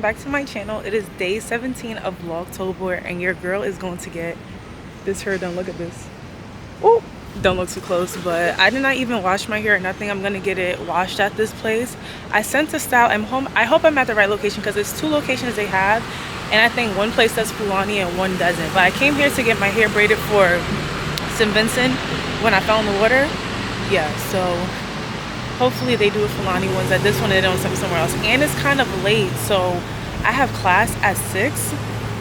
back to my channel. It is day 17 of Vlogtober, and your girl is going to get this hair done. Look at this. Oh, don't look too close, but I did not even wash my hair or nothing. I'm gonna get it washed at this place. I sent a style. I'm home. I hope I'm at the right location because it's 2 locations they have, and I think one place does Fulani and one doesn't. But I came here to get my hair braided for St. Vincent when I fell in the water. Yeah, so hopefully they do a Fulani ones. At this one they don't, somewhere else. And it's kind of late, so I have class at 6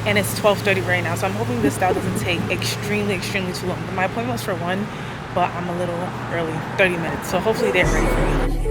and it's 12:30 right now, so I'm hoping this style doesn't take extremely too long. My appointment was for 1, but I'm a little early, 30 minutes, so hopefully they're ready for me.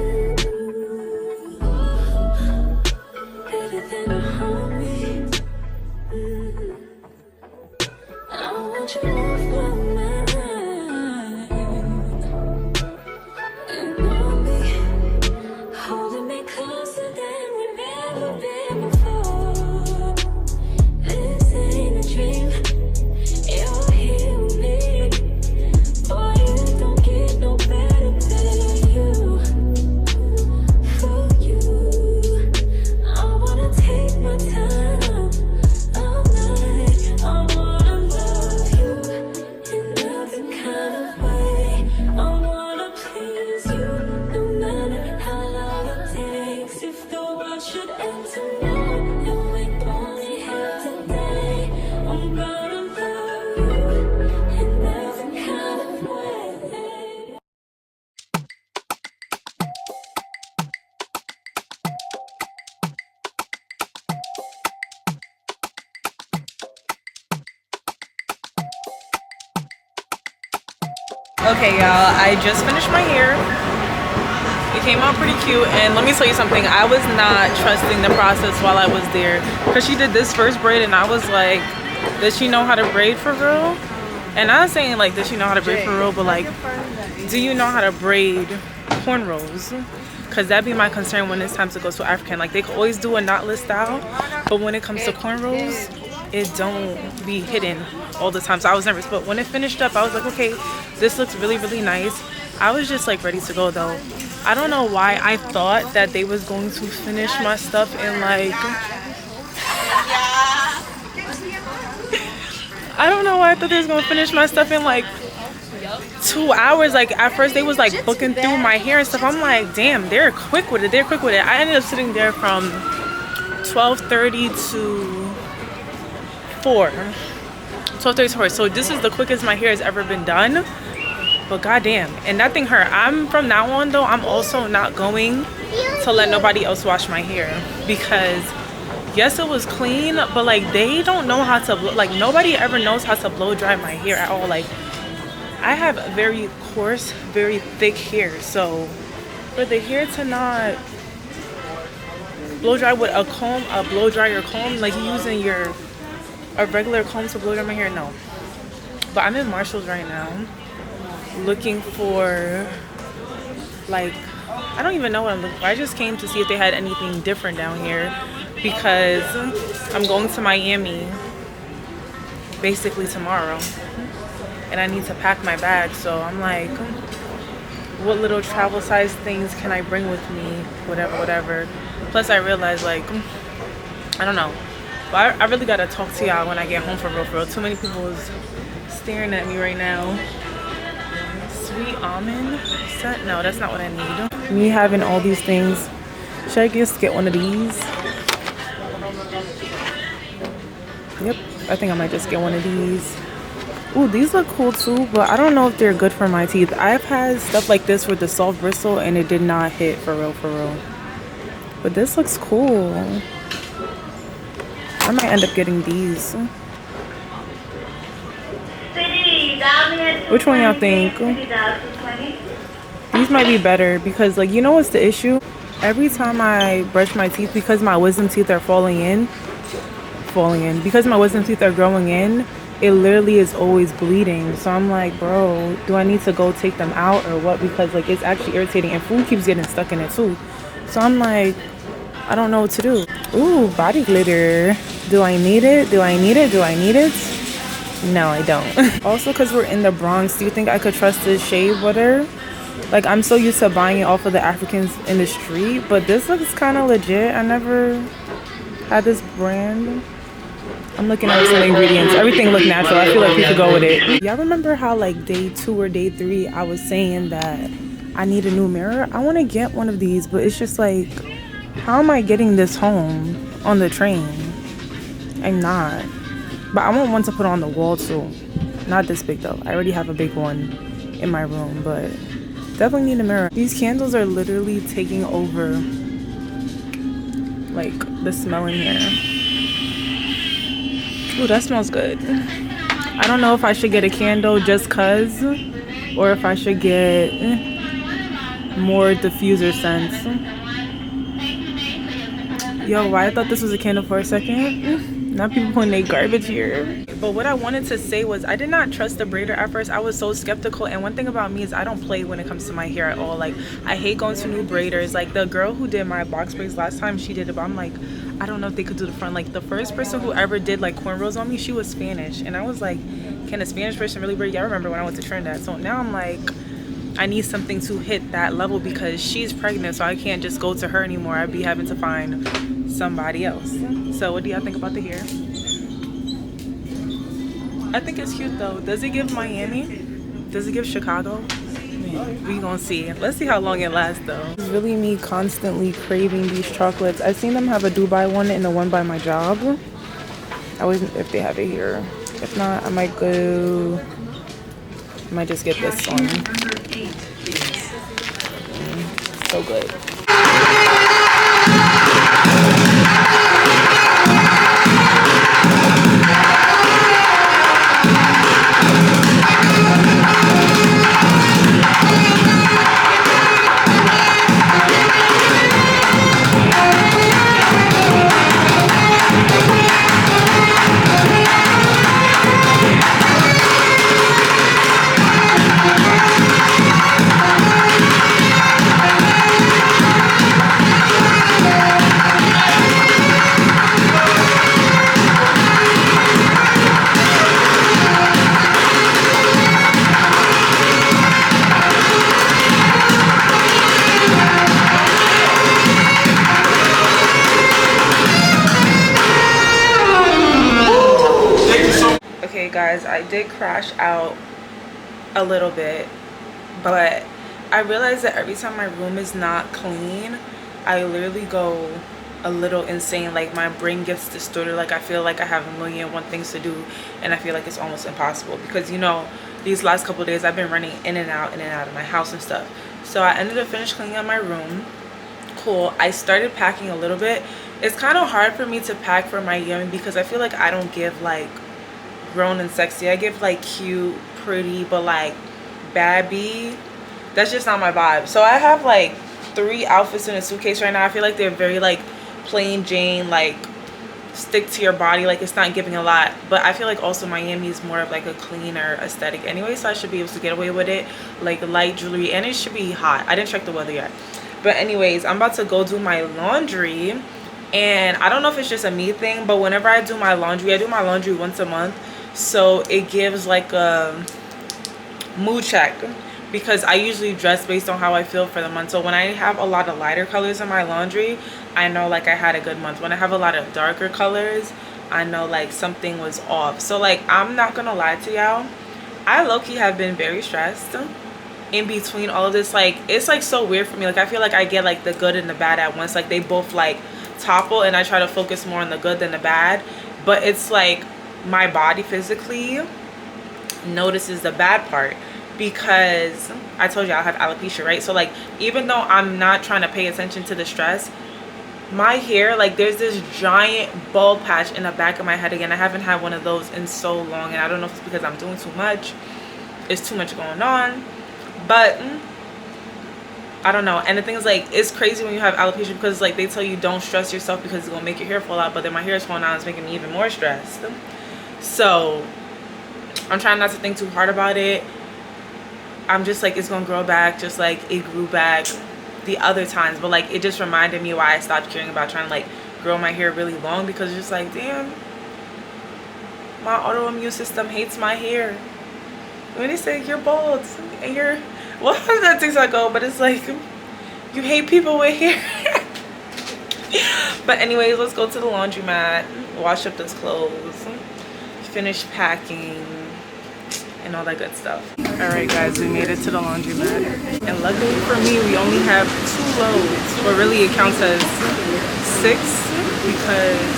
Okay, y'all, I just finished my hair. It came out pretty cute, and let me tell you something, I was not trusting the process while I was there, because she did this first braid and I was like, does she know how to braid for real? And I'm saying like, does she know how to braid for real, but like, do you know how to braid cornrows? Because that'd be my concern when it's time to go to African. Like, they could always do a knotless style, but when it comes to cornrows, it don't be hidden all the time. So I was nervous, but when it finished up, I was like, okay, this looks really nice. I was just like ready to go though. I don't know why I thought that they was going to finish my stuff in like, I don't know why I thought they was gonna finish my stuff in like 2 hours. Like, at first they was like booking through my hair and stuff. I'm like, damn, they're quick with it. I ended up sitting there from 12:30 to 4. 12:30 to 4. So this is the quickest my hair has ever been done. But goddamn, and that thing hurt. I'm from now on though, I'm also not going to let nobody else wash my hair, because yes, it was clean, but like, they don't know how to blow. Like, nobody ever knows how to blow dry my hair at all. Like, I have very coarse, very thick hair, so for the hair to not blow dry with a comb, a blow dryer comb, like using a regular comb to blow dry my hair, no. But I'm in Marshall's right now looking for, like, I don't even know what I'm looking for. I just came to see if they had anything different down here, because I'm going to Miami basically tomorrow and I need to pack my bag. So I'm like, what little travel size things can I bring with me, whatever. Plus I realized, like, I don't know, but I really gotta talk to y'all when I get home for real. Too many people is staring at me right now. Sweet almond scent? No, that's not what I need. Me having all these things, should I just get one of these? Yep, I think I might just get one of these. Ooh, these look cool too, but I don't know if they're good for my teeth. I've had stuff like this with the soft bristle and it did not hit for real. But this looks cool. I might end up getting these. Which one y'all think? These might be better, because like, you know what's the issue? Every time I brush my teeth, because my wisdom teeth are falling in, because my wisdom teeth are growing in, it literally is always bleeding. So I'm like, bro, do I need to go take them out or what? Because like, it's actually irritating, and food keeps getting stuck in it too. So I'm like, I don't know what to do. Ooh, body glitter. Do I need it? No, I don't. Also, because we're in the Bronx, do you think I could trust this shea butter? Like, I'm so used to buying it off of the Africans in the street, but this looks kind of legit. I never Had this brand. I'm looking at some ingredients. Everything looked natural. I feel like we could go with it. Y'all remember how like day 2 or day 3 I was saying that I need a new mirror? I want to get one of these, but it's just like, how am I getting this home on the train? I'm not. But I want one to put on the wall too. Not this big though. I already have a big one in my room, but definitely need a mirror. These candles are literally taking over like the smell in here. Ooh, that smells good. I don't know if I should get a candle just cause, or if I should get more diffuser scents. Yo, why I thought this was a candle for a second. Not people putting their garbage here. But what I wanted to say was I did not trust the braider at first. I was so skeptical, and one thing about me is I don't play when it comes to my hair at all. Like, I hate going to new braiders. Like, the girl who did my box braids last time, she did it, but I'm like, I don't know if they could do the front. Like, the first person who ever did like cornrows on me, she was Spanish, and I was like, can a Spanish person really braid? Yeah, I remember when I went to Trinidad. So now I'm like, I need something to hit that level because she's pregnant, so I can't just go to her anymore. I'd be having to find somebody else. So what do y'all think about the hair? I think it's cute though. Does it give Miami? Does it give Chicago? We gonna see. Let's see how long it lasts though. It's really me constantly craving these chocolates. I've seen them have a Dubai one and the one by my job. I always, if they have it here. If not, I might just get this one. So good. Guys, I did crash out a little bit, but I realized that every time my room is not clean, I literally go a little insane. Like, my brain gets distorted. Like, I feel like I have a million and one things to do, and I feel like it's almost impossible because, you know, these last couple of days I've been running in and out of my house and stuff. So I ended up finished cleaning up my room. Cool. I started packing a little bit. It's kind of hard for me to pack for Miami because I feel like I don't give like grown and sexy. I give like cute, pretty, but like babby. That's just not my vibe. So I have like 3 outfits in a suitcase right now. I feel like they're very like plain Jane, like stick to your body. Like, it's not giving a lot. But I feel like also Miami is more of like a cleaner aesthetic anyway, so I should be able to get away with it. Like light jewelry, and it should be hot. I didn't check the weather yet. But anyways, I'm about to go do my laundry. And I don't know if it's just a me thing, but whenever I do my laundry, I do my laundry once a month. So it gives like a mood check because I usually dress based on how I feel for the month. So when I have a lot of lighter colors in my laundry, I know like I had a good month. When I have a lot of darker colors, I know like something was off. So like, I'm not gonna lie to y'all, I low-key have been very stressed in between all of this. Like, it's like so weird for me. Like, I feel like I get like the good and the bad at once. Like, they both like topple, and I try to focus more on the good than the bad. But it's like my body physically notices the bad part because I told you I have alopecia, right? So like, even though I'm not trying to pay attention to the stress, my hair, like, there's this giant bald patch in the back of my head again. I haven't had one of those in so long, and I don't know if it's because I'm doing too much. It's too much going on, but I don't know. And the thing is, like, it's crazy when you have alopecia because like they tell you don't stress yourself because it's gonna make your hair fall out, but then my hair is falling out. It's making me even more stressed. So I'm trying not to think too hard about it. I'm just like, it's gonna grow back just like it grew back the other times. But like, it just reminded me why I stopped caring about trying to like grow my hair really long, because it's just like, damn, my autoimmune system hates my hair. When they say you're bald and you're, well, how does that TikTok go? But it's like, you hate people with hair. But anyways, let's go to the laundromat, wash up those clothes, finish packing, and all that good stuff. All right, guys, we made it to the laundromat. And luckily for me, we only have 2 loads. But really, it counts as 6 because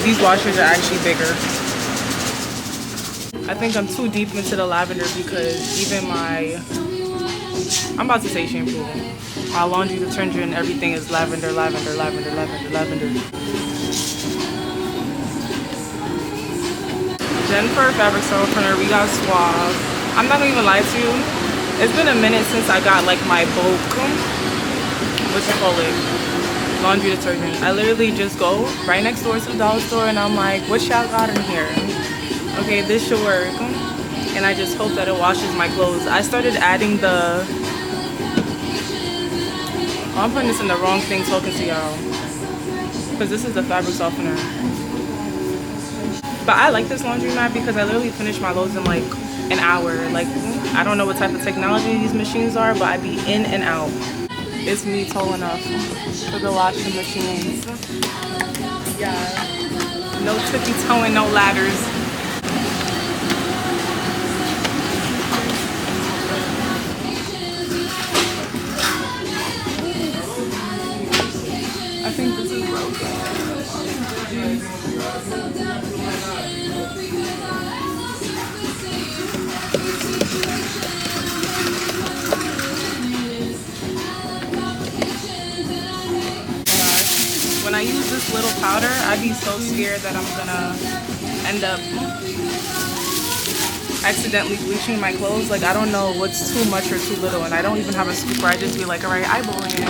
these washers are actually bigger. I think I'm too deep into the lavender because even I'm about to say shampoo. My laundry detergent and everything is lavender, lavender, lavender, lavender, lavender. Then for fabric softener, we got Suave. I'm not gonna even lie to you. It's been a minute since I got like my bulk, laundry detergent. I literally just go right next door to the dollar store and I'm like, what y'all got in here? Okay, this should work. And I just hope that it washes my clothes. I started adding I'm putting this in the wrong thing talking to y'all. Because this is the fabric softener. But I like this laundromat because I literally finish my loads in like an hour. Like, I don't know what type of technology these machines are, but I be in and out. It's me tall enough for the washing machines. Yeah. No tippy toeing, no ladders. I think this is broken. When I use this little powder, I'd be so scared that I'm gonna end up accidentally bleaching my clothes. Like, I don't know what's too much or too little, and I don't even have a scooper. I just be like, all right, eyeballing it.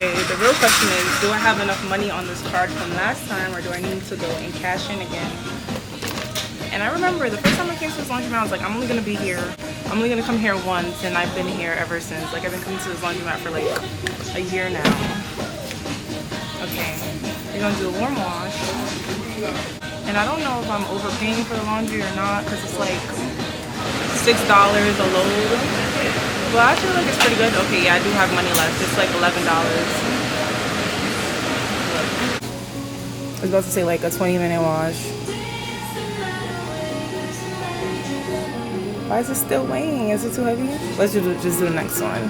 Okay, the real question is, do I have enough money on this card from last time, or do I need to go and cash in again? And I remember the first time I came to this laundromat, I was like, I'm only gonna be here. I'm only gonna come here once, and I've been here ever since. Like, I've been coming to this laundromat for like a year now. Okay, we're gonna do a warm wash. And I don't know if I'm overpaying for the laundry or not, because it's like $6 a load. But I feel like it's pretty good. Okay, yeah, I do have money left. It's like $11. I was about to say like a 20-minute wash. Why is it still weighing? Is it too heavy? Let's just do the next one.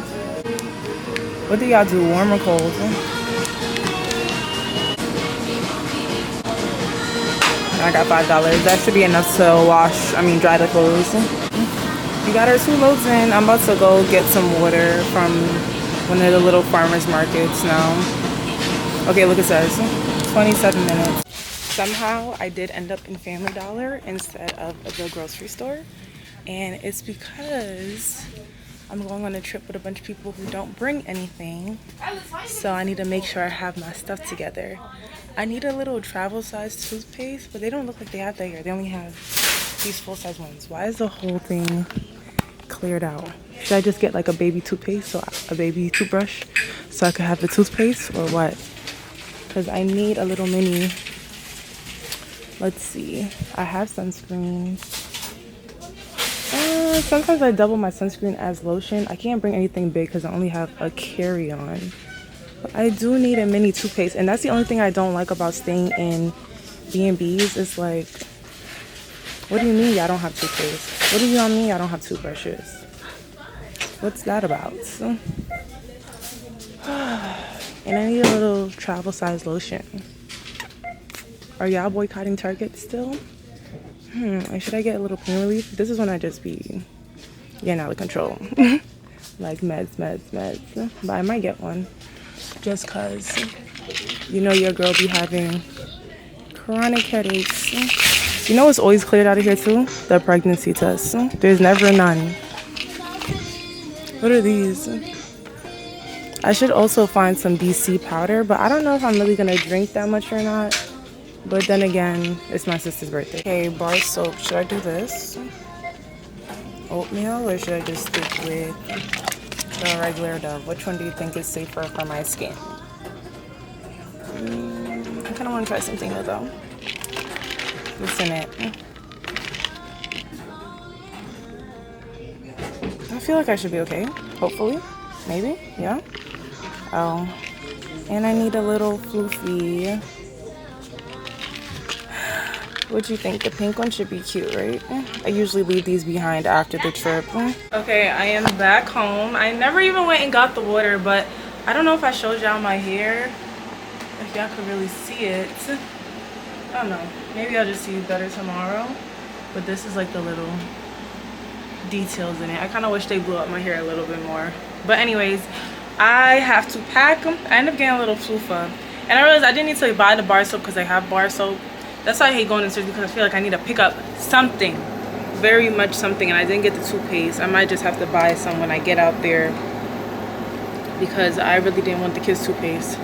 What do y'all do, warm or cold? I got $5. That should be enough to dry the clothes. We got our 2 loads in. I'm about to go get some water from one of the little farmers markets now. Okay, look, it says 27 minutes. Somehow I did end up in Family Dollar instead of the grocery store. And it's because I'm going on a trip with a bunch of people who don't bring anything. So I need to make sure I have my stuff together. I need a little travel size toothpaste, but they don't look like they have that here. They only have these full-size ones. Why is the whole thing cleared out? Should I just get like a baby toothpaste or a baby toothbrush so I could have the toothpaste, or what? Because I need a little mini. Let's see. I have sunscreens. Sometimes I double my sunscreen as lotion. I can't bring anything big because I only have a carry-on. But I do need a mini toothpaste, and that's the only thing I don't like about staying in B&Bs. It's like, what do you mean I don't have toothpaste? What do you mean I don't have toothbrushes? What's that about? And I need a little travel size lotion. Are y'all boycotting Target still? Should I get a little pain relief? This is when I just be getting out of control. Like meds. But I might get one. Just cause you know your girl be having chronic headaches. You know what's always cleared out of here too? The pregnancy test. There's never none. What are these? I should also find some BC powder, but I don't know if I'm really gonna drink that much or not. But then again, it's my sister's birthday. Okay, bar soap. Should I do this? Oatmeal, or should I just stick with the regular Dove? Which one do you think is safer for my skin? I kind of want to try something new though. What's in it? I feel like I should be okay. Hopefully. Maybe. Yeah. Oh. And I need a little floofy. What'd you think? The pink one should be cute, right? I usually leave these behind after the trip. Okay, I am back home. I never even went and got the water, but I don't know if I showed y'all my hair. If y'all could really see it. I don't know. Maybe I'll just see you better tomorrow. But this is like the little details in it. I kind of wish they blew up my hair a little bit more. But anyways, I have to pack them. I ended up getting a little flufa. And I realized I didn't need to buy the bar soap because I have bar soap. That's why I hate going to stores, because I feel like I need to pick up something. Very much something. And I didn't get the toothpaste. I might just have to buy some when I get out there, because I really didn't want the kids' toothpaste.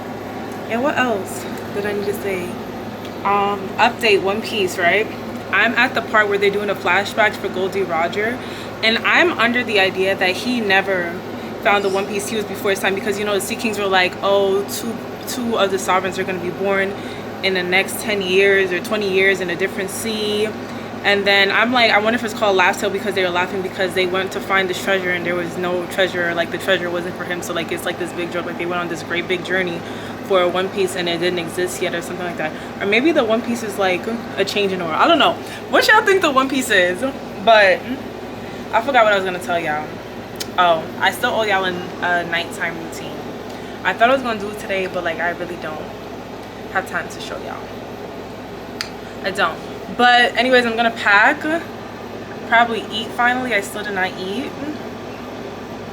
And what else did I need to say? Update One Piece, right? I'm at the part where they're doing the flashbacks for Goldie Roger. And I'm under the idea that he never found the One Piece. He was before his time, because, you know, the Sea Kings were like, oh, two of the sovereigns are going to be born in the next 10 years or 20 years in a different sea. And then I'm like, I wonder if it's called Laugh Tale because they were laughing because they went to find this treasure and there was no treasure, like the treasure wasn't for him. So like it's like this big joke, like they went on this great big journey for One Piece and it didn't exist yet or something like that. Or maybe the One Piece is like a change in order. I don't know what y'all think the One Piece is, but I forgot what I was gonna tell y'all. Oh, I still owe y'all a nighttime routine. I thought I was gonna do it today, but like I really don't have time to show y'all. I don't. But anyways, I'm gonna pack, probably eat finally. I still did not eat.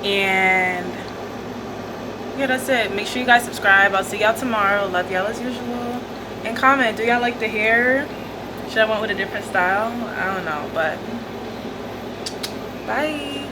And yeah, that's it. Make sure you guys subscribe. I'll see y'all tomorrow. Love y'all as usual. And comment, do y'all like the hair? Should I went with a different style? I don't know, but bye.